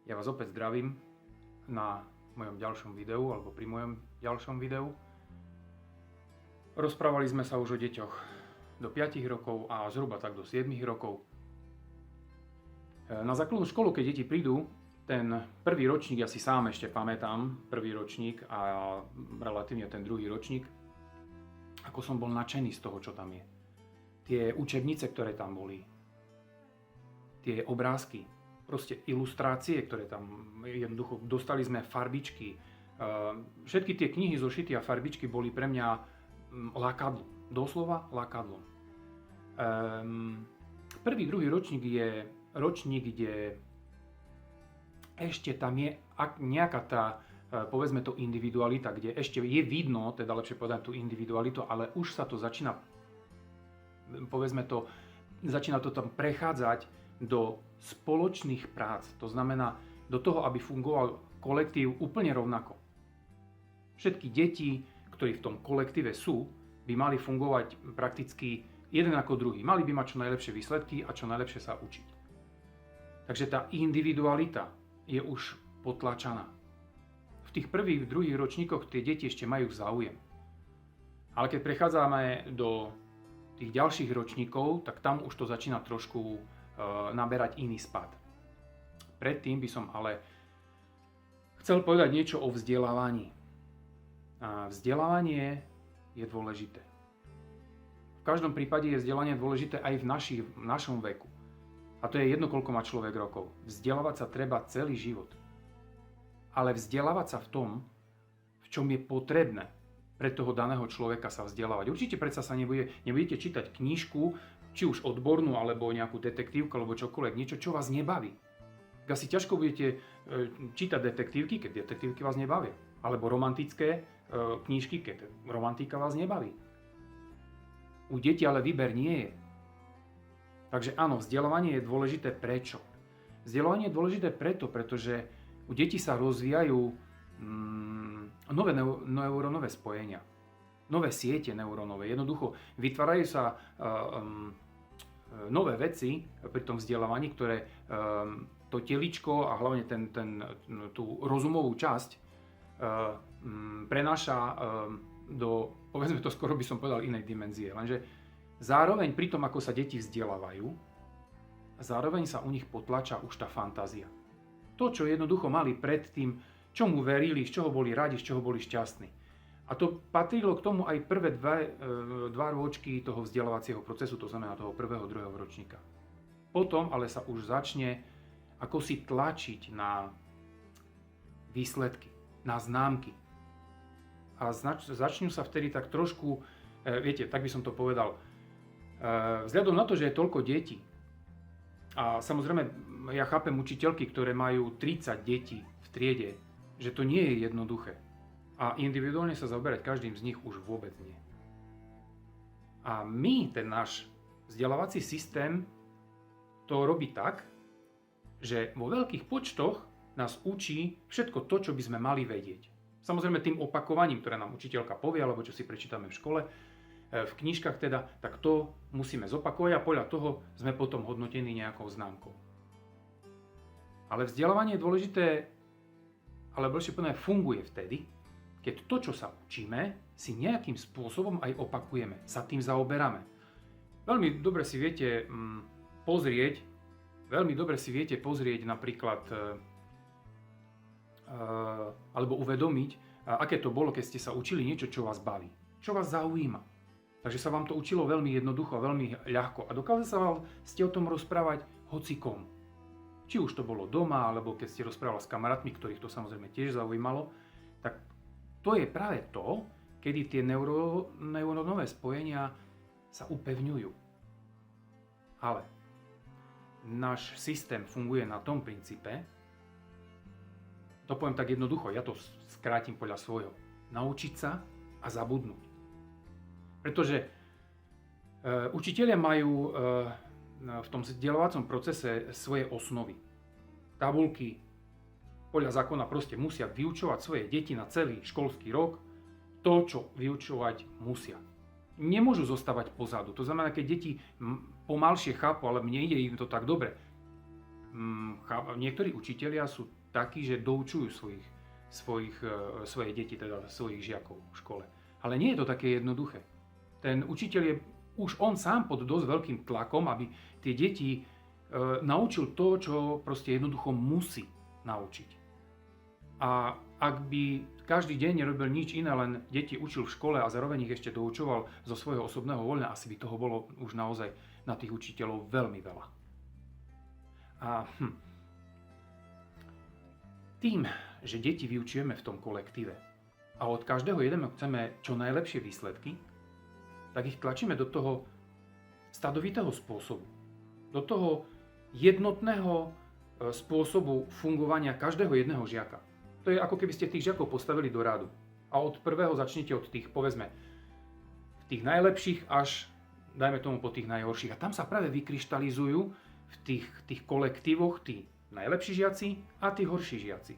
Ja vás opäť zdravím na mojom ďalšom videu, alebo pri mojom ďalšom videu. Rozprávali sme sa už o deťoch do 5 rokov a zhruba tak do 7 rokov. Na základnú školu, keď deti prídu, ten prvý ročník, ja si sám ešte pamätám, prvý ročník a relatívne ten druhý ročník, ako som bol nadšený z toho, čo tam je. Tie učebnice, ktoré tam boli, tie obrázky, proste ilustrácie, ktoré tam jednoducho dostali sme, farbičky. Všetky tie knihy zo šity a farbičky boli pre mňa lákadlo. Doslova lákadlo. Prvý, druhý ročník je ročník, kde ešte tam je nejaká tá, povedzme to, individualita, kde ešte je vidno, teda lepšie povedať tú individualitu, ale už sa to začína, povedzme to, začína to tam prechádzať do spoločných prác. To znamená do toho, aby fungoval kolektív úplne rovnako. Všetky deti, ktorí v tom kolektíve sú, by mali fungovať prakticky jeden ako druhý. Mali by mať čo najlepšie výsledky a čo najlepšie sa učiť. Takže tá individualita je už potlačaná. V tých prvých, druhých ročníkoch tie deti ešte majú záujem. Ale keď prechádzame do tých ďalších ročníkov, tak tam už to začína trošku naberať iný spad. Predtým by som ale chcel povedať niečo o vzdelávaní. A vzdelávanie je dôležité. V každom prípade je vzdelanie dôležité aj v našom veku. A to je jedno, koľko má človek rokov. Vzdelávať sa treba celý život. Ale vzdelávať sa v tom, v čom je potrebné pre toho daného človeka sa vzdelávať. Určite predsa sa nebudete čítať knižku, či už odbornú, alebo nejakú detektívku, alebo čokoľvek, niečo, čo vás nebaví. Asi ťažko budete čítať detektívky, keď detektívky vás nebavia. Alebo romantické knižky, keď romantika vás nebaví. U detí ale výber nie je. Takže áno, vzdelávanie je dôležité prečo? Vzdelávanie je dôležité preto, pretože u detí sa rozvíjajú nové neurónové spojenia. Nové siete neurónové. Jednoducho vytvárajú sa nové veci pri tom vzdelávaní, ktoré to teličko a hlavne tú rozumovú časť prenáša do, povedzme to, skoro by som povedal, inej dimenzie. Lenže zároveň pri tom, ako sa deti vzdelávajú, zároveň sa u nich potlača už tá fantázia. To, čo jednoducho mali predtým, čomu verili, z čoho boli radi, z čoho boli šťastní. A to patrilo k tomu aj prvé dva rôčky toho vzdelávacieho procesu, to znamená toho prvého, druhého ročníka. Potom ale sa už začne ako si tlačiť na výsledky, na známky. A začnú sa vtedy tak trošku, viete, tak by som to povedal, vzhľadom na to, že je toľko detí, a samozrejme ja chápem učiteľky, ktoré majú 30 detí v triede, že to nie je jednoduché. A individuálne sa zaoberať každým z nich už vôbec nie. A my, ten náš vzdelávací systém, to robí tak, že vo veľkých počtoch nás učí všetko to, čo by sme mali vedieť. Samozrejme tým opakovaním, ktoré nám učiteľka povie, alebo čo si prečítame v škole, v knižkách teda, tak to musíme zopakovať a podľa toho sme potom hodnotení nejakou známkou. Ale vzdelávanie je dôležité, ale lepšie povedané funguje vtedy, keď to, čo sa učíme, si nejakým spôsobom aj opakujeme, sa tým zaoberáme. Veľmi dobre si viete pozrieť napríklad alebo uvedomiť, aké to bolo, keď ste sa učili niečo, čo vás baví, čo vás zaujíma. Takže sa vám to učilo veľmi jednoducho, veľmi ľahko a dokázali ste o tom rozprávať hocikom. Či už to bolo doma, alebo keď ste rozprávali s kamarátmi, ktorých to samozrejme tiež zaujímalo, tak to je práve to, kedy tie neurónové spojenia sa upevňujú. Ale náš systém funguje na tom princípe, to poviem tak jednoducho, ja to skrátim podľa svojho, naučiť sa a zabudnúť. Pretože učitelia majú v tom vzdelávacom procese svoje osnovy. Tabuľky, podľa zákona proste musia vyučovať svoje deti na celý školský rok to, čo vyučovať musia. Nemôžu zostávať pozadu. To znamená, keď deti pomalšie chápu, ale mne ide im to tak dobre, Niektorí učitelia sú takí, že doučujú svoje deti, teda svojich žiakov v škole. Ale nie je to také jednoduché. Ten učiteľ je už on sám pod dosť veľkým tlakom, aby tie deti naučil to, čo proste jednoducho musí naučiť. A ak by každý deň nerobil nič iné, len deti učil v škole a zároveň ich ešte doučoval zo svojho osobného voľna, asi by toho bolo už naozaj na tých učiteľov veľmi veľa. A tým, že deti vyučujeme v tom kolektíve a od každého jedného chceme čo najlepšie výsledky, tak ich tlačíme do toho stadovitého spôsobu, do toho jednotného spôsobu fungovania každého jedného žiaka. To je ako keby ste tých žiakov postavili do rádu. A od prvého začnete od tých, povedzme, tých najlepších až, dajme tomu, po tých najhorších. A tam sa práve vykryštalizujú v tých kolektívoch tí najlepší žiaci a tí horší žiaci.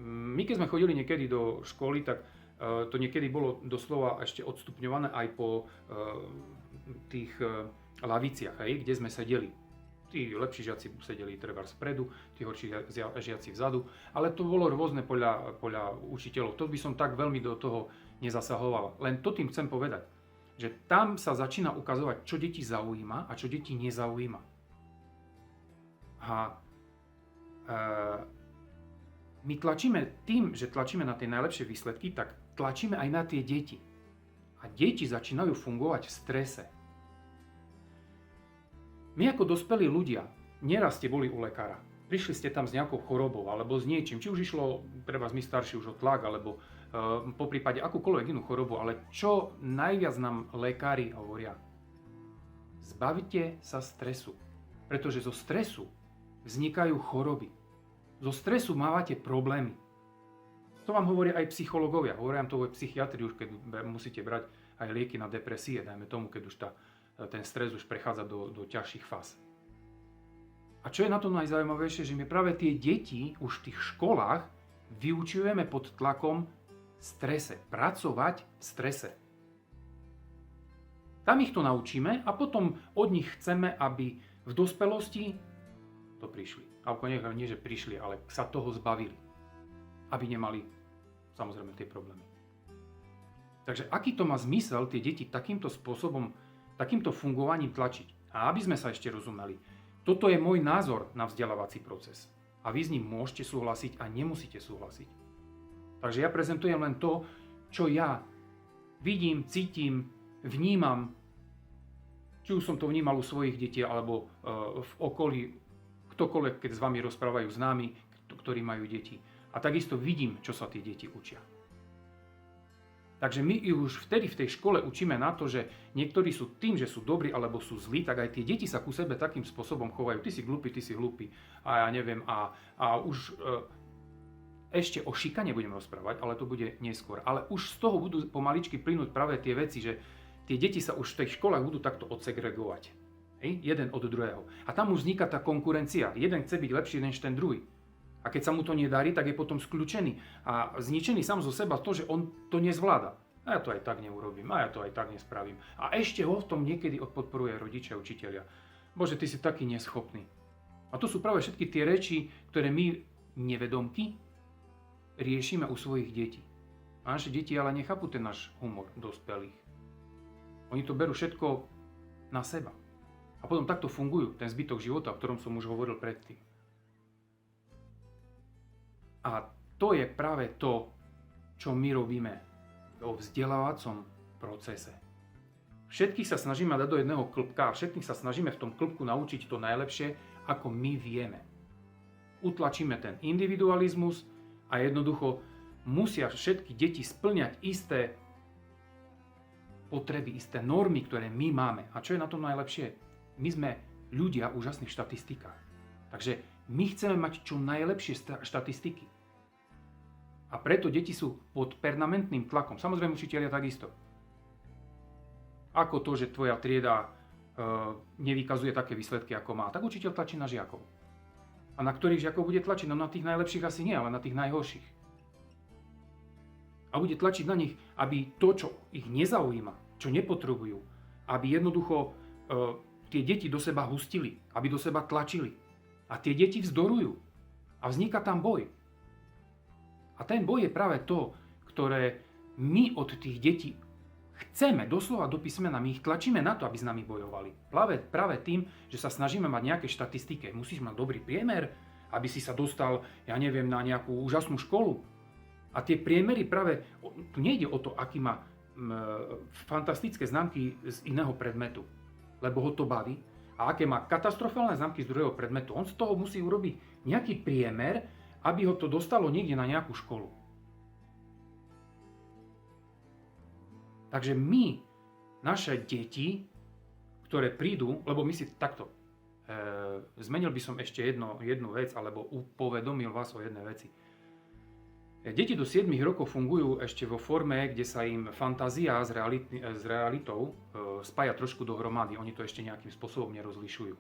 My keď sme chodili niekedy do školy, tak to niekedy bolo doslova ešte odstupňované aj po tých laviciach, kde sme sedeli. Tí lepší žiaci sedeli treba spredu, tí horší žiaci vzadu, ale to bolo rôzne podľa učiteľov. To by som tak veľmi do toho nezasahoval. Len to tým chcem povedať, že tam sa začína ukazovať, čo deti zaujíma a čo deti nezaujíma. A my tlačíme tým, že tlačíme na tie najlepšie výsledky, tak tlačíme aj na tie deti. A deti začínajú fungovať v strese. My ako dospelí ľudia, neraz ste boli u lekára, prišli ste tam s nejakou chorobou alebo s niečím, či už išlo, treba my starší už o tlak, alebo po prípade akúkoľvek inú chorobu, ale čo najviac nám lekári hovoria? Zbavite sa stresu, pretože zo stresu vznikajú choroby. Zo stresu mávate problémy. To vám hovoria aj psychológovia, hovoria vám to aj psychiatri, už keď musíte brať aj lieky na depresie, dajme tomu, keď už ten stres už prechádza do ťažších fáz. A čo je na to najzaujímavejšie, že my práve tie deti už v tých školách vyučujeme pod tlakom strese, pracovať v strese. Tam ich to naučíme a potom od nich chceme, aby v dospelosti to prišli. Alebo nie, že prišli, ale sa toho zbavili. Aby nemali, samozrejme, tie problémy. Takže aký to má zmysel tie deti takýmto spôsobom, takýmto fungovaním tlačiť? A aby sme sa ešte rozumeli, toto je môj názor na vzdelávací proces. A vy s ním môžete súhlasiť a nemusíte súhlasiť. Takže ja prezentujem len to, čo ja vidím, cítim, vnímam, či už som to vnímal u svojich detí, alebo v okolí, ktokoľvek, keď s vami rozprávajú známi, ktorí majú deti. A takisto vidím, čo sa tie deti učia. Takže my ich už vtedy v tej škole učíme na to, že niektorí sú tým, že sú dobrí alebo sú zlí, tak aj tie deti sa ku sebe takým spôsobom chovajú. Ty si glupý, ty si hlupý. A ja neviem, a už ešte o šikane budem rozprávať, ale to bude neskôr. Ale už z toho budú pomaličky plynúť práve tie veci, že tie deti sa už v tých školách budú takto odsegregovať. Jeden od druhého. A tam už vzniká tá konkurencia. Jeden chce byť lepší než ten druhý. A keď sa mu to nedarí, tak je potom skľúčený a zničený sám zo seba to, že on to nezvláda. A ja to aj tak neurobím, a ja to aj tak nespravím. A ešte ho v tom niekedy podporuje rodičia, učitelia. Bože, ty si taký neschopný. A to sú práve všetky tie reči, ktoré my nevedomky riešime u svojich detí. A naše deti ale nechápu ten náš humor dospelých. Oni to berú všetko na seba. A potom takto fungujú ten zbytok života, o ktorom som už hovoril predtým. A to je práve to, čo my robíme vo vzdelávacom procese. Všetkých sa snažíme dať do jedného klbka a všetkých sa snažíme v tom klbku naučiť to najlepšie, ako my vieme. Utlačíme ten individualizmus a jednoducho musia všetky deti spĺňať isté potreby, isté normy, ktoré my máme. A čo je na tom najlepšie? My sme ľudia úžasní v štatistikách. Takže my chceme mať čo najlepšie štatistiky. A preto deti sú pod permanentným tlakom. Samozrejme učitelia takisto. Ako to, že tvoja trieda nevykazuje také výsledky, ako má, tak učiteľ tlačí na žiakov. A na ktorých žiakov bude tlačiť? No na tých najlepších asi nie, ale na tých najhorších. A bude tlačiť na nich, aby to, čo ich nezaujíma, čo nepotrebujú, aby jednoducho tie deti do seba hustili, aby do seba tlačili. A A tie deti vzdorujú. A vzniká tam boj. A ten boj je práve to, ktoré my od tých detí chceme, doslova do písmena, my ich tlačíme na to, aby s nami bojovali. Práve tým, že sa snažíme mať nejaké štatistiky. Musíš mať dobrý priemer, aby si sa dostal, ja neviem, na nejakú úžasnú školu. A tie priemery práve, tu nejde o to, aký má fantastické známky z iného predmetu, lebo ho to baví. A aké má katastrofálne známky z druhého predmetu. On z toho musí urobiť nejaký priemer, aby ho to dostalo niekde na nejakú školu. Takže my, naše deti, ktoré prídu, lebo my si takto, zmenil by som ešte jednu vec, alebo upovedomil vás o jednej veci. Deti do 7 rokov fungujú ešte vo forme, kde sa im fantázia s realitou spája trošku dohromady. Oni to ešte nejakým spôsobom nerozlišujú.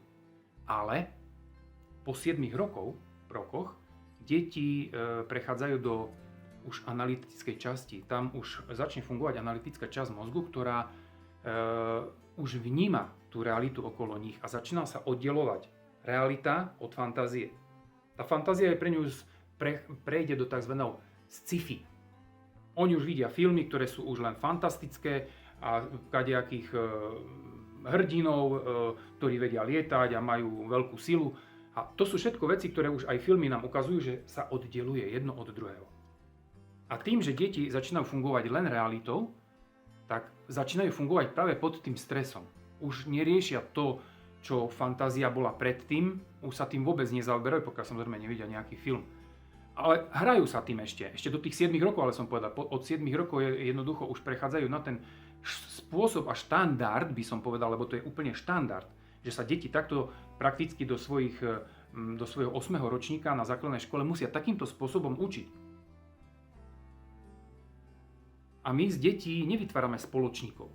Ale po 7 rokoch deti prechádzajú do už analytickej časti. Tam už začne fungovať analytická časť mozgu, ktorá už vníma tú realitu okolo nich a začína sa oddelovať realita od fantázie. Tá fantázia je pre ňu prejde do tzv. Sci-fi. Oni už vidia filmy, ktoré sú už len fantastické a kadejakých hrdinov, ktorí vedia lietať a majú veľkú silu. A to sú všetko veci, ktoré už aj filmy nám ukazujú, že sa oddeluje jedno od druhého. A tým, že deti začínajú fungovať len realitou, tak začínajú fungovať práve pod tým stresom. Už neriešia to, čo fantázia bola predtým, už sa tým vôbec nezaoberajú, pokiaľ samozrejme nevidia nejaký film. Ale hrajú sa tým ešte do tých 7 rokov, ale som povedal, od 7 rokov jednoducho už prechádzajú na ten spôsob a štandard, by som povedal, lebo to je úplne štandard, že sa deti takto prakticky do svojho 8. ročníka na základnej škole musia takýmto spôsobom učiť. A my z detí nevytvárame spoločníkov,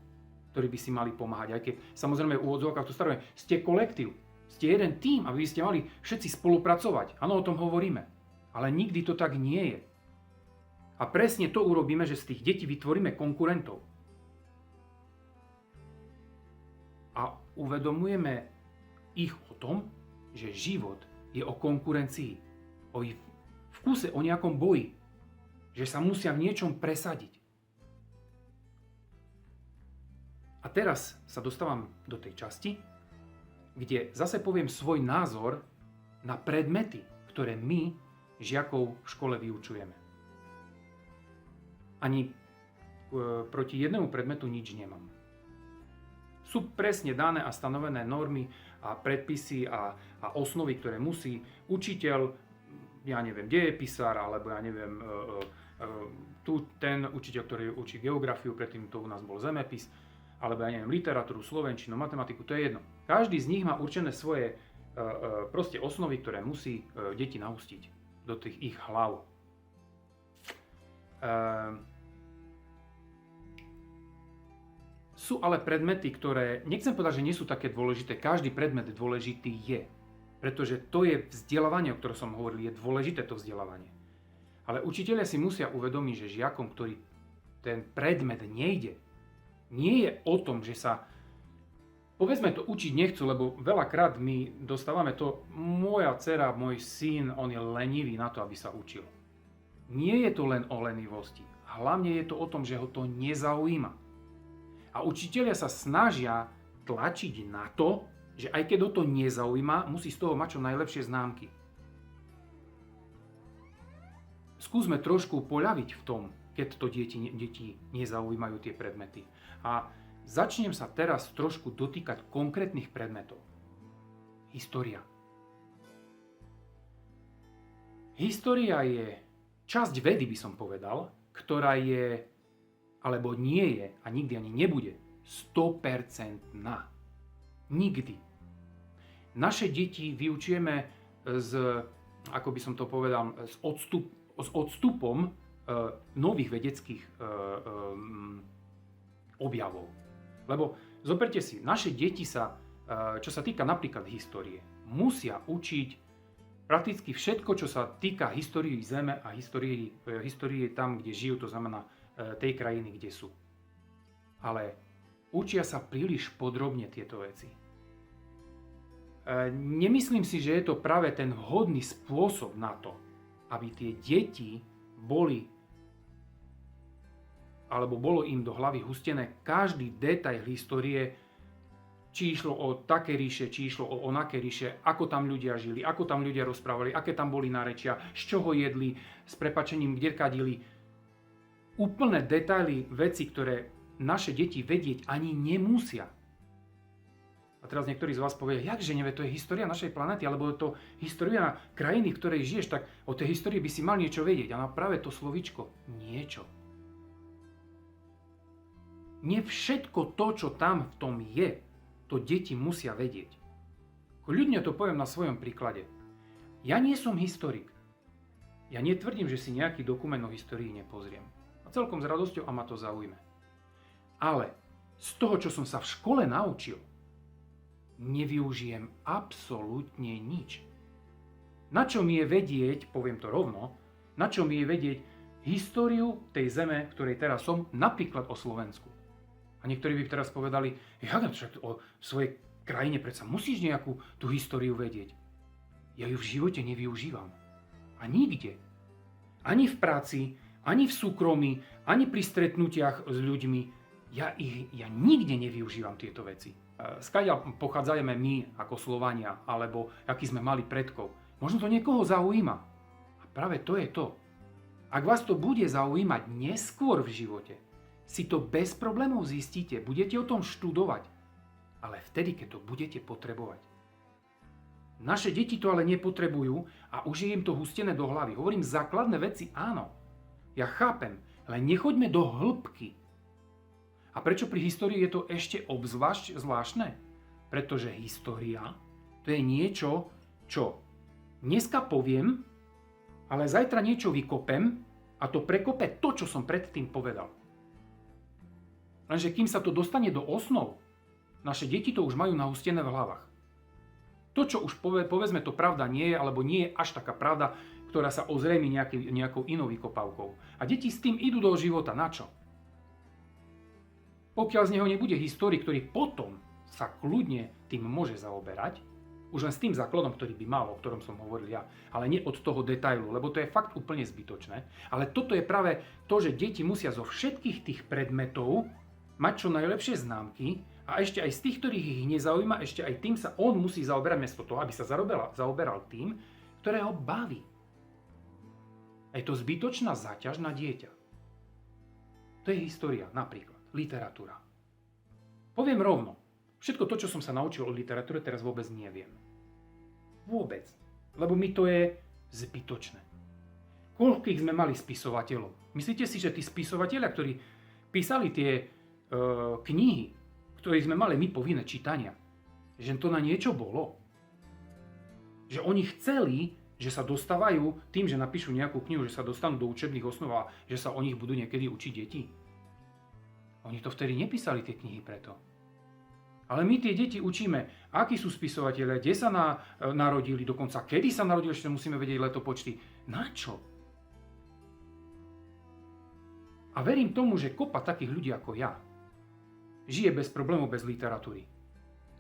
ktorí by si mali pomáhať, aj keď samozrejme v úvodzovkách to staré, ste kolektív, ste jeden tím, aby ste mali všetci spolupracovať. Áno, o tom hovoríme. Ale nikdy to tak nie je. A presne to urobíme, že z tých detí vytvoríme konkurentov. A uvedomujeme ich o tom, že život je o konkurencii, o ich vkuse, o nejakom boji. Že sa musia v niečom presadiť. A teraz sa dostávam do tej časti, kde zase poviem svoj názor na predmety, ktoré my žiakov v škole vyučujeme. Ani proti jednému predmetu nič nemám. Sú presne dané a stanovené normy a predpisy a osnovy, ktoré musí učiteľ, ja neviem, dejepisár, alebo ja neviem, ten učiteľ, ktorý učí geografiu, predtým to u nás bol zemepis, alebo ja neviem, literatúru, slovenčinu, matematiku, to je jedno. Každý z nich má určené svoje proste osnovy, ktoré musí deti nahustiť do tých ich hlav. Sú ale predmety, ktoré, nechcem povedať, že nie sú také dôležité, každý predmet dôležitý je, pretože to je vzdelávanie, o ktorom som hovoril, je dôležité to vzdelávanie. Ale učitelia si musia uvedomiť, že žiakom, ktorý ten predmet nejde, nie je o tom, že sa povedzme to učiť nechcú, lebo veľakrát my dostávame to, moja dcera, môj syn, on je lenivý na to, aby sa učil. Nie je to len o lenivosti. Hlavne je to o tom, že ho to nezaujíma. A učitelia sa snažia tlačiť na to, že aj keď ho to nezaujíma, musí z toho mať čo najlepšie známky. Skúsme trošku poľaviť v tom, keď to deti nezaujímajú tie predmety. A začnem sa teraz trošku dotýkať konkrétnych predmetov. História. História je časť vedy, by som povedal, ktorá je, alebo nie je a nikdy ani nebude 100% Nikdy. Naše deti vyučujeme ako by som to povedal, s odstupom nových vedeckých objavov. Lebo zoberte si, naše deti sa, čo sa týka napríklad histórie, musia učiť prakticky všetko, čo sa týka histórie Zeme a histórie tam, kde žijú, to znamená tej krajiny, kde sú. Ale učia sa príliš podrobne tieto veci. Nemyslím si, že je to práve ten vhodný spôsob na to, aby tie deti boli, alebo bolo im do hlavy hustené každý detail histórie, či išlo o také ríše, či išlo o onaké ríše, ako tam ľudia žili, ako tam ľudia rozprávali, aké tam boli nárečia, z čoho jedli, s prepačením kde kadili. Úplné detaily, veci, ktoré naše deti vedieť ani nemusia. A teraz niektorí z vás povie, jakže nevie, to je história našej planéty, alebo je to história krajiny, v ktorej žiješ, tak o tej histórii by si mal niečo vedieť. A práve to slovíčko, niečo. Nie všetko to, čo tam v tom je, to deti musia vedieť. Ľudne to poviem na svojom príklade. Ja nie som historik. Ja netvrdím, že si nejaký dokument o histórii nepozriem. A celkom s radosťou a ma to zaujme. Ale z toho, čo som sa v škole naučil, nevyužijem absolútne nič. Na čo mi je vedieť, poviem to rovno, na čo mi je vedieť históriu tej zeme, v ktorej teraz som, napríklad o Slovensku. A niektorí by teraz povedali, však o svojej krajine predsa musíš nejakú tú históriu vedieť. Ja ju v živote nevyužívam. A nikde. Ani v práci, ani v súkromí, ani pri stretnutiach s ľuďmi. Ja nikde nevyužívam tieto veci. Skáďa pochádzajeme my ako Slovania, alebo aký sme mali predkov. Možno to niekoho zaujíma. A práve to je to. Ak vás to bude zaujímať neskôr v živote, si to bez problémov zistíte, budete o tom študovať. Ale vtedy, keď to budete potrebovať. Naše deti to ale nepotrebujú a už je im to hustené do hlavy. Hovorím, základné veci áno. Ja chápem, ale nechoďme do hĺbky. A prečo pri histórii je to ešte obzvlášť zvláštne? Pretože história to je niečo, čo dneska poviem, ale zajtra niečo vykopem a to prekope to, čo som predtým povedal. Lenže kým sa to dostane do osnov, naše deti to už majú nahustené v hlavách. To, čo už povedzme to pravda nie je, alebo nie je až taká pravda, ktorá sa ozrejmi nejakou inou vykopávkou. A deti s tým idú do života. Na čo? Pokiaľ z neho nebude historik, ktorý potom sa kľudne tým môže zaoberať, už len s tým základom, ktorý by mal, o ktorom som hovoril ja, ale nie od toho detailu, lebo to je fakt úplne zbytočné. Ale toto je práve to, že deti musia zo všetkých tých predmetov mať čo najlepšie známky a ešte aj z tých, ktorých ich nezaujíma, ešte aj tým sa on musí zaoberať miesto toho, aby sa zaoberal tým, ktoré ho baví. A je to zbytočná záťaž na dieťa. To je história, napríklad. Literatúra. Poviem rovno, všetko to, čo som sa naučil o literatúre, teraz vôbec neviem. Vôbec. Lebo mi to je zbytočné. Koľkých sme mali spisovateľov? Myslíte si, že tí spisovatelia, ktorí písali tie knihy, ktorých sme mali my povinné čítania, že to na niečo bolo? Že oni chceli, že sa dostávajú tým, že napíšu nejakú knihu, že sa dostanú do učebných osnov a že sa o nich budú niekedy učiť deti? Oni to vtedy nepísali tie knihy preto. Ale my tie deti učíme, akí sú spisovatelia, kde sa narodili, dokonca kedy sa narodili, ešte musíme vedieť letopočty. Na čo? A verím tomu, že kopa takých ľudí ako ja žije bez problémov, bez literatúry.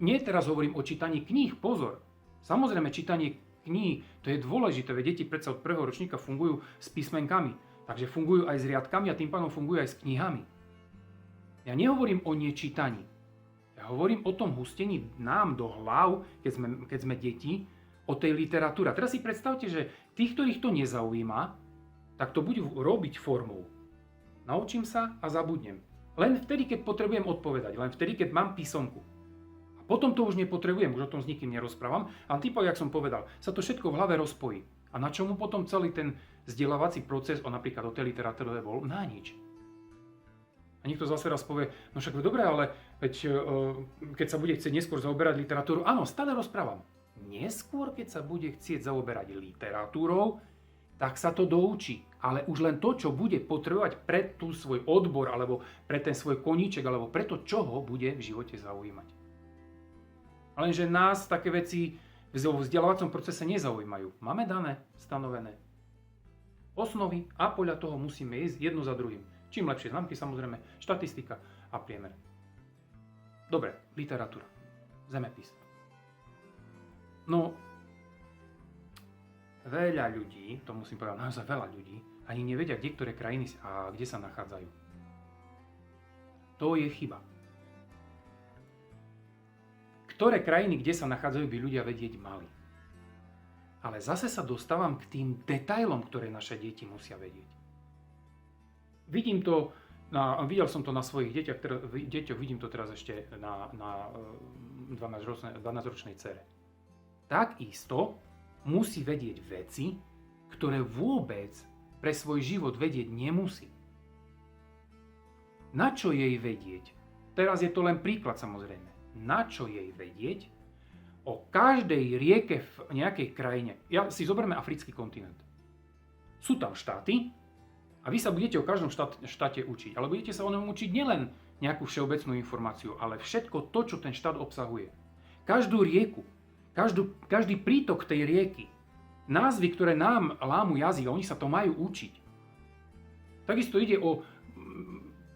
Nie teraz hovorím o čítaní kníh, pozor. Samozrejme, čítanie kníh, to je dôležité, veď deti predsa od prvého ročníka fungujú s písmenkami, takže fungujú aj s riadkami a tým pádom fungujú aj s knihami. Ja nehovorím o nečítaní. Ja hovorím o tom hustení nám do hlav, keď sme deti, o tej literatúre. Teraz si predstavte, že tých, ktorých to nezaujíma, tak to budú robiť formou. Naučím sa a zabudnem. Len vtedy, keď potrebujem odpovedať. Len vtedy, keď mám písomku. A potom to už nepotrebujem, už o tom s nikým nerozprávam. A typo, jak som povedal, sa to všetko v hlave rozpojí. A na čomu potom celý ten vzdelávací proces, napríklad o tej literatúre bol? Na nič. A niekto zase raz povie, no však dobre, ale veď, keď sa bude chcieť neskôr zaoberať literatúrou, áno, stále rozprávam. Neskôr, keď sa bude chcieť zaoberať literatúrou, tak sa to doučí. Ale už len to, čo bude potrebovať pre tú svoj odbor, alebo pre ten svoj koníček, alebo pre to, čo ho bude v živote zaujímať. Lenže nás také veci v vzdelávacom procese nezaujímajú. Máme dané, stanovené osnovy a podľa toho musíme ísť jedno za druhým. Čím lepšie známky, samozrejme, štatistika a priemer. Dobre, literatúra, zemepis. No, veľa ľudí, to musím povedať, naozaj veľa ľudí, ani nevedia, kde ktoré krajiny a kde sa nachádzajú. To je chyba. Ktoré krajiny, kde sa nachádzajú, by ľudia vedieť mali. Ale zase sa dostávam k tým detailom, ktoré naše deti musia vedieť. Videl som to na svojich deťoch, vidím to teraz ešte na 12-ročnej dcere. Takisto musí vedieť veci, ktoré vôbec pre svoj život vedieť nemusí. Na čo jej vedieť? Teraz je to len príklad, samozrejme. Na čo jej vedieť o každej rieke v nejakej krajine? Ja si zoberme africký kontinent. Sú tam štáty a vy sa budete o každom štáte učiť. Ale budete sa o ňom učiť nielen nejakú všeobecnú informáciu, ale všetko to, čo ten štát obsahuje. Každú rieku, každý prítok tej rieky, názvy, ktoré nám lámu jazyk, oni sa to majú učiť. Takisto ide o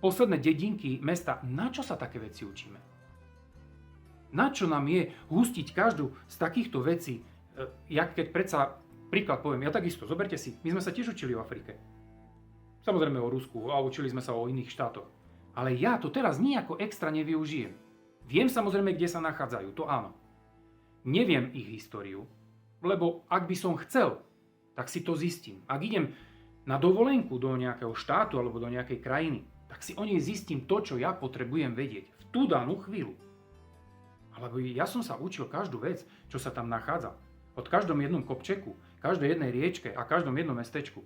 posledné dedinky mesta. Na čo sa také veci učíme? Na čo nám je hustiť každú z takýchto vecí? Ja keď predsa príklad poviem, ja takisto, zoberte si, my sme sa tiež učili o Afrike. Samozrejme o Rusku a učili sme sa o iných štátoch. Ale ja to teraz nejako extra nevyužijem. Viem samozrejme, kde sa nachádzajú, to áno. Neviem ich históriu, lebo ak by som chcel, tak si to zistím. Ak idem na dovolenku do nejakého štátu alebo do nejakej krajiny, tak si o nej zistím to, čo ja potrebujem vedieť v tú danú chvíľu. Lebo ja som sa učil každú vec, čo sa tam nachádza. Od každom jednom kopčeku, každej jednej riečke a každom jednom mestečku.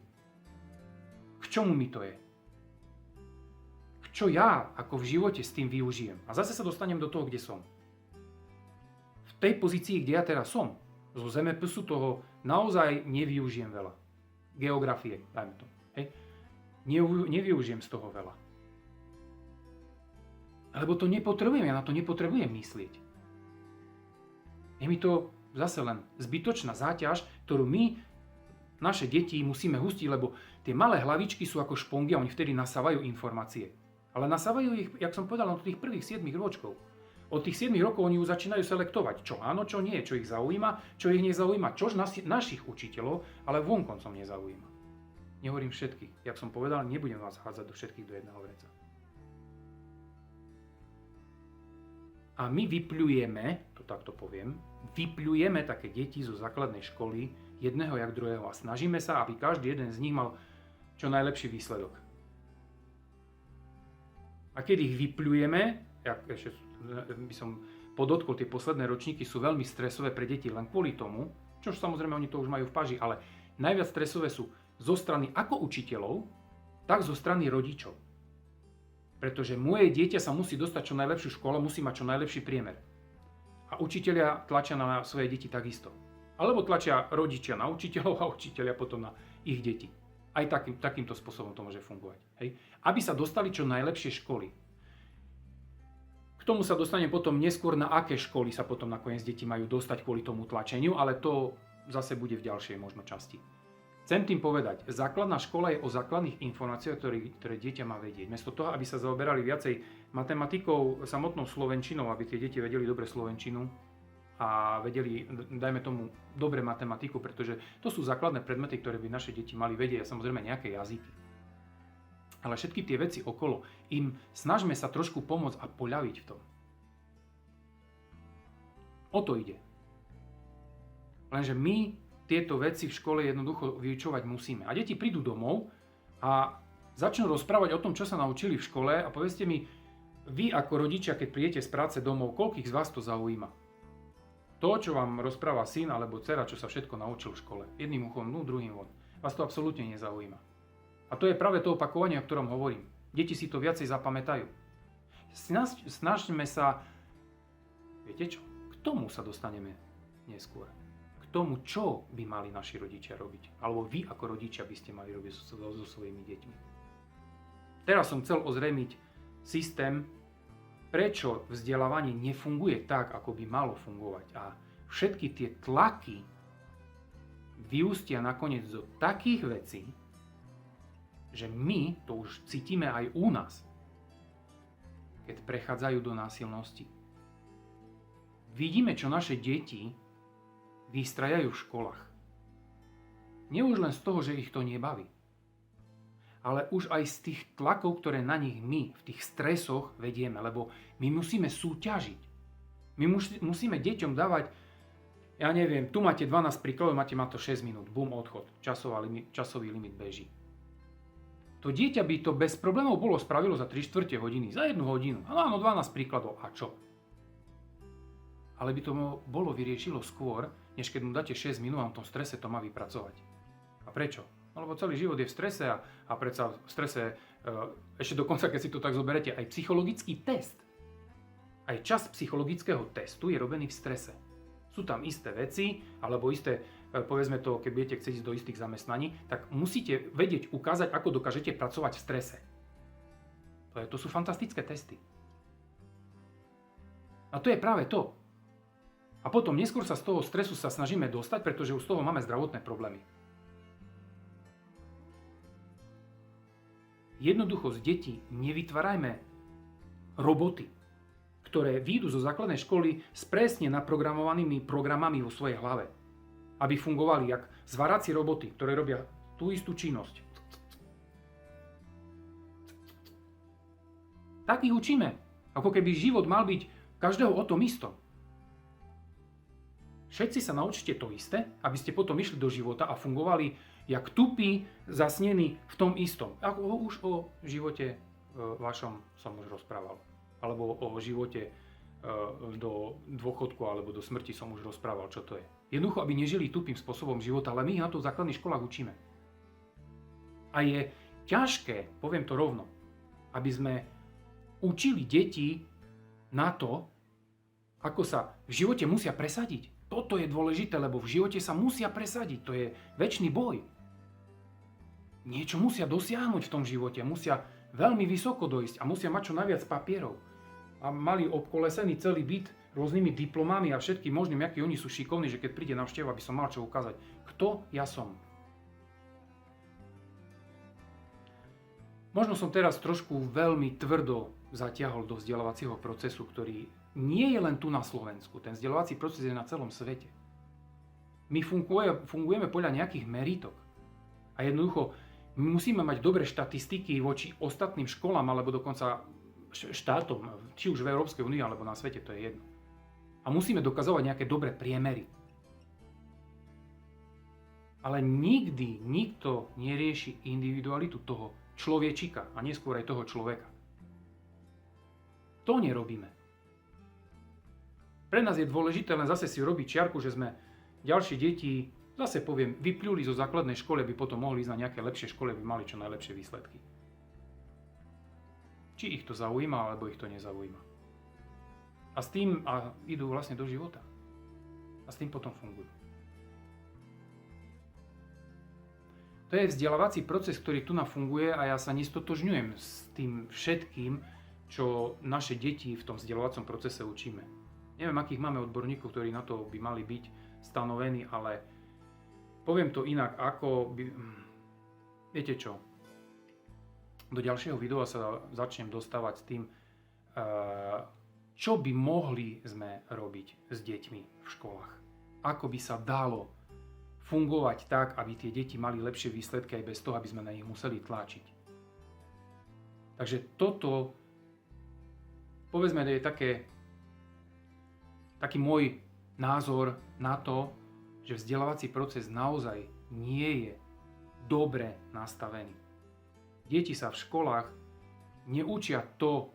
K čomu mi to je? Čo ja ako v živote s tým využijem? A zase sa dostanem do toho, kde som. V tej pozícii, kde ja teraz som, zo zemepisu toho naozaj nevyužijem veľa. Geografie, dajme to. Hej. Nevyužijem z toho veľa. Lebo to nepotrebujem, ja na to nepotrebujem myslieť. Je mi to zase len zbytočná záťaž, ktorú my, naše deti, musíme hustiť, lebo tie malé hlavičky sú ako špongy a oni vtedy nasávajú informácie. Ale nasávajú ich, jak som povedal, od tých prvých 7 ročkov. Od tých 7 rokov oni už začínajú selektovať, čo áno, čo nie, čo ich zaujíma, čo ich nezaujíma, čo našich učiteľov, ale vonkoncom nezaujíma. Nehovorím všetkých. Jak som povedal, nebudem vás hádzať do všetkých do jedného vreca. A my vypľujeme, to takto poviem, vypľujeme také deti zo základnej školy, jedného jak druhého a snažíme sa, aby každý jeden z nich mal čo najlepší výsledok. A keď ich vypľujeme, ešte by som podotkol, tie posledné ročníky sú veľmi stresové pre deti len kvôli tomu, čo samozrejme oni to už majú v paži, ale najviac stresové sú zo strany ako učiteľov, tak zo strany rodičov. Pretože moje dieťa sa musí dostať čo najlepšiu školu, musí mať čo najlepší priemer. A učitelia tlačia na svoje deti takisto. Alebo tlačia rodičia na učiteľov a učitelia potom na ich deti. Aj takýmto spôsobom to môže fungovať. Hej? Aby sa dostali čo najlepšie školy. K tomu sa dostanem potom neskôr, na aké školy sa potom nakoniec deti majú dostať kvôli tomu tlačeniu, ale to zase bude v ďalšej možno časti. Chcem tým povedať, základná škola je o základných informáciách, ktoré dieťa má vedieť. Miesto toho, aby sa zaoberali viacej matematikou, samotnou slovenčinou, aby tie deti vedeli dobre slovenčinu a vedeli, dajme tomu, dobre matematiku, pretože to sú základné predmety, ktoré by naše deti mali vedieť a samozrejme nejaké jazyky. Ale všetky tie veci okolo, im snažme sa trošku pomôcť a poľaviť v tom. O to ide. Lenže my tieto veci v škole jednoducho vyučovať musíme. A deti prídu domov a začnú rozprávať o tom, čo sa naučili v škole a povedzte mi, vy ako rodičia, keď prídete z práce domov, koľkých z vás to zaujíma? To, čo vám rozpráva syn alebo dcera, čo sa všetko naučil v škole. Jedným uchom, druhým von. Vás to absolútne nezaujíma. A to je práve to opakovanie, o ktorom hovorím. Deti si to viacej zapamätajú. Snažme sa, viete čo, k tomu sa dostaneme neskôr. Tomu, čo by mali naši rodičia robiť. Alebo vy ako rodičia by ste mali robiť so svojimi deťmi. Teraz som chcel ozrejmiť systém, prečo vzdelávanie nefunguje tak, ako by malo fungovať. A všetky tie tlaky vyústia nakoniec do takých vecí, že my to už cítime aj u nás, keď prechádzajú do násilnosti. Vidíme, čo naše deti vystrajajú v školách. Nie už len z toho, že ich to nebaví, ale už aj z tých tlakov, ktoré na nich my v tých stresoch vedieme, lebo my musíme súťažiť. My musíme deťom dávať, ja neviem, tu máte 12 príkladov, máte to 6 minút, bum, odchod, časový limit beží. To dieťa by to bez problémov spravilo za 3/4 hodiny, za 1 hodinu. Áno, 12 príkladov, a čo? Ale by to bolo vyriešilo skôr, než keď mu dáte 6 minút a v tom strese to má vypracovať. A prečo? No lebo celý život je v strese a predsa v strese, ešte dokonca, keď si to tak zoberete, aj psychologický test, aj časť psychologického testu je robený v strese. Sú tam isté veci, alebo isté, povedzme to, keď budete chcieť ísť do istých zamestnaní, tak musíte vedieť ukázať, ako dokážete pracovať v strese. To sú fantastické testy. A to je práve to. A potom neskôr sa z toho stresu sa snažíme dostať, pretože už z toho máme zdravotné problémy. Jednoducho z detí nevytvárajme roboty, ktoré výjdu zo základnej školy s presne naprogramovanými programami vo svojej hlave. Aby fungovali jak zváracie roboty, ktoré robia tú istú činnosť. Tak ich učíme. Ako keby život mal byť každého o tom istom. Všetci sa naučite to isté, aby ste potom išli do života a fungovali jak tupí, zasnení v tom istom. Ako už o živote vašom som už rozprával. Alebo o živote do dôchodku alebo do smrti som už rozprával, čo to je. Jednoducho, aby nežili tupým spôsobom života, ale my ich na to v základných školách učíme. A je ťažké, poviem to rovno, aby sme učili deti na to, ako sa v živote musia presadiť. Toto je dôležité, lebo v živote sa musia presadiť. To je večný boj. Niečo musia dosiahnuť v tom živote. Musia veľmi vysoko dojsť a musia mať čo najviac papierov. A mali obkolesený celý byt rôznymi diplomami a všetkým možným, akí oni sú šikovní, že keď príde návšteva, aby som mal čo ukázať. Kto ja som? Možno som teraz trošku veľmi tvrdo zatiahol do vzdelávacieho procesu, ktorý nie je len tu na Slovensku. Ten vzdelávací proces je na celom svete. My fungujeme podľa nejakých meritok. A jednoducho, my musíme mať dobré štatistiky voči ostatným školám alebo dokonca štátom, či už v Európskej únii alebo na svete, to je jedno. A musíme dokazovať nejaké dobré priemery. Ale nikdy nikto nerieši individualitu toho človečika a neskôr aj toho človeka. To nerobíme. Pre nás je dôležité len zase si robiť čiarku, že sme ďalšie deti, zase poviem, vypľuli zo základnej školy, aby potom mohli ísť na nejaké lepšie školy, aby mali čo najlepšie výsledky. Či ich to zaujíma, alebo ich to nezaujíma. A s tým idú vlastne do života. A s tým potom fungujú. To je vzdelávací proces, ktorý tu funguje a ja sa nestotožňujem s tým všetkým, čo naše deti v tom vzdelávacom procese učíme. Neviem, akých máme odborníkov, ktorí na to by mali byť stanovení, ale poviem to inak, ako by... Viete čo? Do ďalšieho videa sa začnem dostávať s tým, čo by mohli sme robiť s deťmi v školách. Ako by sa dalo fungovať tak, aby tie deti mali lepšie výsledky aj bez toho, aby sme na nich museli tlačiť. Takže toto, povedzme, je taký môj názor na to, že vzdelávací proces naozaj nie je dobre nastavený. Deti sa v školách neučia to,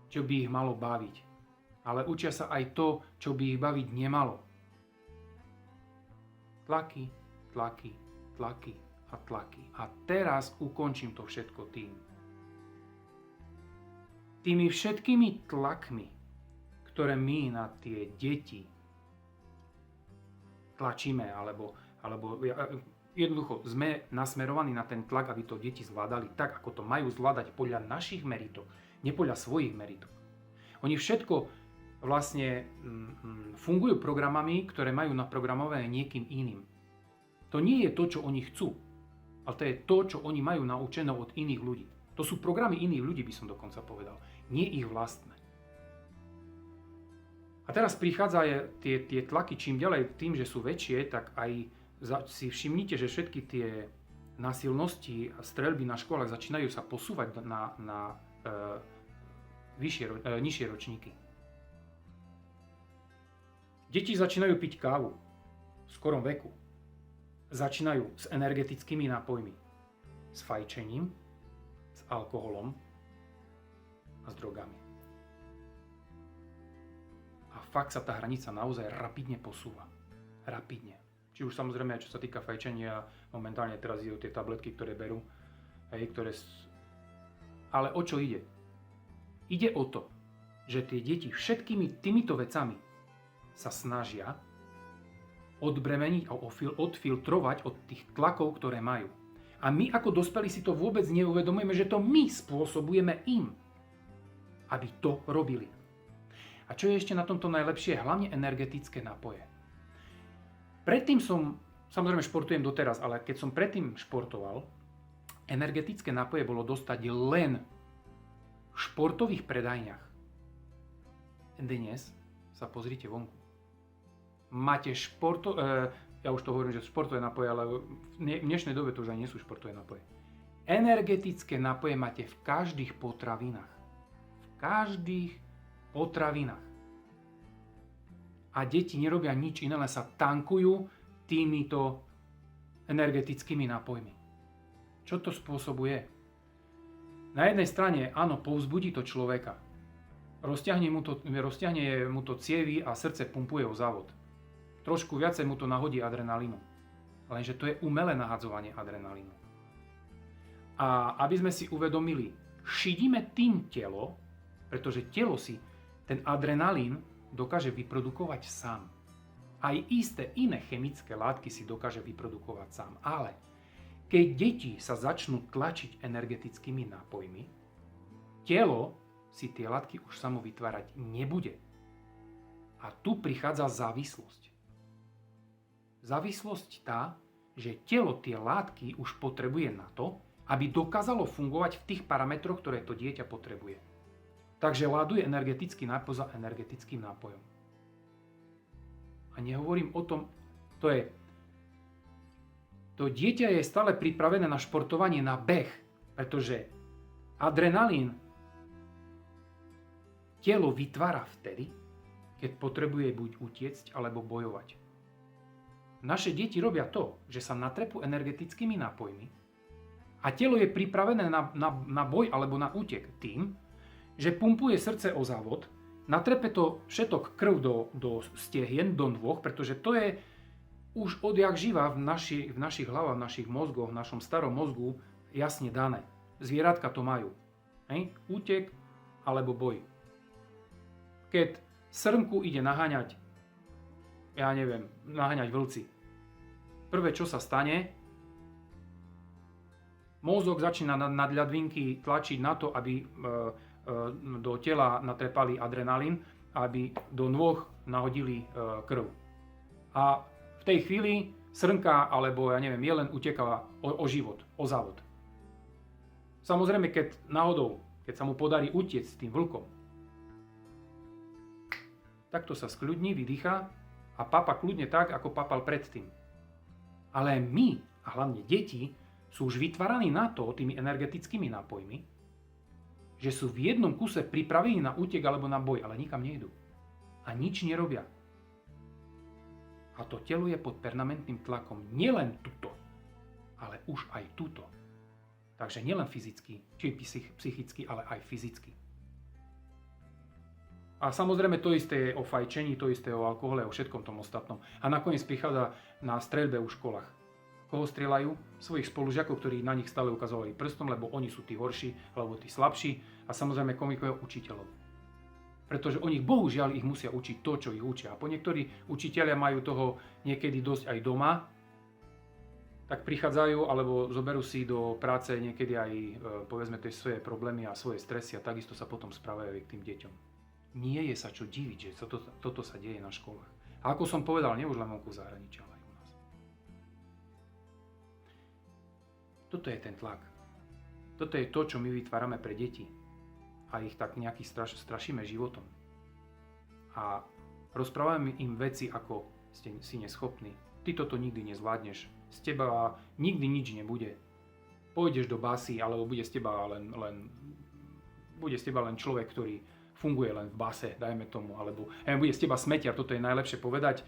čo by ich malo baviť, ale učia sa aj to, čo by ich baviť nemalo. Tlaky, tlaky, tlaky a tlaky. A teraz ukončím to všetko tým. Tými všetkými tlakmi, ktoré my na tie deti tlačíme, alebo jednoducho sme nasmerovaní na ten tlak, aby to deti zvládali tak, ako to majú zvládať podľa našich meritok, nie podľa svojich meritok. Oni všetko vlastne fungujú programami, ktoré majú naprogramované niekým iným. To nie je to, čo oni chcú, ale to je to, čo oni majú naučené od iných ľudí. To sú programy iných ľudí, by som dokonca povedal, nie ich vlastné. A teraz prichádzajú tie tlaky čím ďalej tým, že sú väčšie, tak aj si všimnite, že všetky tie násilnosti a streľby na školách začínajú sa posúvať na nižšie ročníky. Deti začínajú piť kávu v skorom veku. Začínajú s energetickými nápojmi, s fajčením, s alkoholom a s drogami. A fakt sa tá hranica naozaj rapidne posúva. Rapidne. Či už samozrejme, čo sa týka fajčenia, momentálne teraz idú tie tabletky, ktoré berú. Ale o čo ide? Ide o to, že tie deti všetkými týmito vecami sa snažia odbremeniť a odfiltrovať od tých tlakov, ktoré majú. A my ako dospelí si to vôbec neuvedomujeme, že to my spôsobujeme im, aby to robili. A čo je ešte na tomto najlepšie? Hlavne energetické nápoje. Predtým samozrejme športujem doteraz, ale keď som predtým športoval, energetické nápoje bolo dostať len v športových predajniach. Dnes sa pozrite vonku. Máte ja už to hovorím, že športové nápoje, ale v dnešnej dobe to už aj nie sú športové nápoje. Energetické nápoje máte v každých potravinách. V každých potravinách. A deti nerobia nič iné, len sa tankujú týmito energetickými nápojmi. Čo to spôsobuje? Na jednej strane, áno, povzbudí to človeka. Rozťahne mu to cievy a srdce pumpuje o závod. Trošku viacej mu to nahodí adrenalínu. Lenže to je umelé nahadzovanie adrenalínu. A aby sme si uvedomili, šidíme tým telo, pretože telo si ten adrenalín dokáže vyprodukovať sám. Aj isté iné chemické látky si dokáže vyprodukovať sám. Ale keď deti sa začnú tlačiť energetickými nápojmi, telo si tie látky už samo vytvárať nebude. A tu prichádza závislosť. Závislosť tá, že telo tie látky už potrebuje na to, aby dokázalo fungovať v tých parametroch, ktoré to dieťa potrebuje. Takže láduje energetický nápoj za energetickým nápojom. A nehovorím o tom, to dieťa je stále pripravené na športovanie, na beh, pretože adrenalín telo vytvára vtedy, keď potrebuje buď utiecť, alebo bojovať. Naše deti robia to, že sa natrepú energetickými nápojmi a telo je pripravené na boj alebo na útek tým, že pumpuje srdce o závod, natrepe to všetok krv do stehien, do nôh, pretože to je už odjak živa v našich hlavách, v našich mozgoch, v našom starom mozgu jasne dané. Zvieratka to majú. Útek alebo boj. Keď srnku ide naháňať vlci, prvé, čo sa stane, mozog začína nadľadvinky tlačiť na to, aby do tela natrepali adrenalín, aby do nôh nahodili krv. A v tej chvíli srnka alebo jelen uteká o život, o závod. Samozrejme, keď sa mu podarí utiecť s tým vlkom, takto sa skľudní, vydýcha a papa kľudne tak, ako papal predtým. Ale my, a hlavne deti, sú už vytváraní na to tými energetickými nápojmi, že sú v jednom kuse pripravení na útek alebo na boj, ale nikam nejdú. A nič nerobia. A to telo je pod permanentným tlakom nielen tuto, ale už aj tuto. Takže nielen fyzicky, či psychicky, ale aj fyzicky. A samozrejme to isté je o fajčení, to isté je o alkohole, o všetkom tom ostatnom. A nakoniec prichádza na streľbe v školách. Koho strieľajú? Svojich spolužiakov, ktorí na nich stále ukazovali prstom, lebo oni sú tí horší, alebo tí slabší. A samozrejme komikov učiteľov. Pretože oni bohužiaľ ich musia učiť to, čo ich učia. A po niektorí učitelia majú toho niekedy dosť aj doma, tak prichádzajú alebo zoberú si do práce niekedy aj povedzme tie svoje problémy a svoje stresy a takisto sa potom správajú aj k tým deťom. Nie je sa čo diviť, že toto sa deje na školách. A ako som povedal, nie už len vonku v zahraničí, ale aj u nás. Toto je ten tlak. Toto je to, čo my vytvárame pre deti. A ich tak nejaký strašíme životom. A Rozprávame im veci ako si neschopný, ty toto nikdy nezvládneš, z teba nikdy nič nebude. Pôjdeš do basy, alebo bude z teba len človek, ktorý funguje len v base, dajme tomu, alebo bude z teba smetiar, toto je najlepšie povedať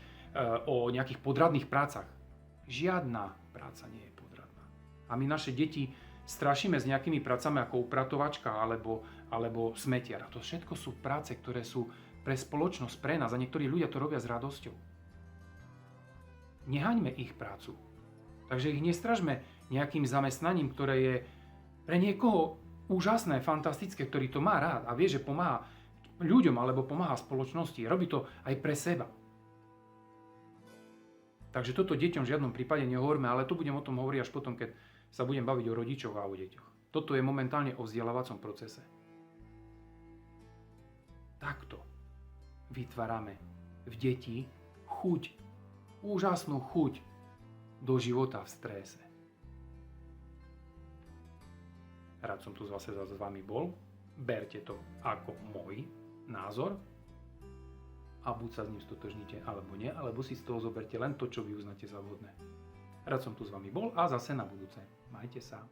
o nejakých podradných prácach. Žiadna práca nie je podradná. A my naše deti strašíme s nejakými prácami ako upratovačka alebo smetiar. A to všetko sú práce, ktoré sú pre spoločnosť, pre nás a niektorí ľudia to robia s radosťou. Nehaňme ich prácu. Takže ich nestražme nejakým zamestnaním, ktoré je pre niekoho úžasné, fantastické, ktorý to má rád a vie, že pomáha ľuďom alebo pomáha spoločnosti. Robí to aj pre seba. Takže toto deťom v žiadnom prípade nehovorme, ale tu budem o tom hovoriť až potom, keď sa budem baviť o rodičoch a o deťoch. Toto je momentálne o vzdelávacom procese. Takto vytvárame v deti chuť, úžasnú chuť do života v strese. Rád som tu zase s vami bol. Berte to ako môj názor a buď sa s ním stotožníte, alebo nie, alebo si z toho zoberte len to, čo vy uznáte za vhodné. Rád som tu s vami bol a zase na budúce. Majte sa.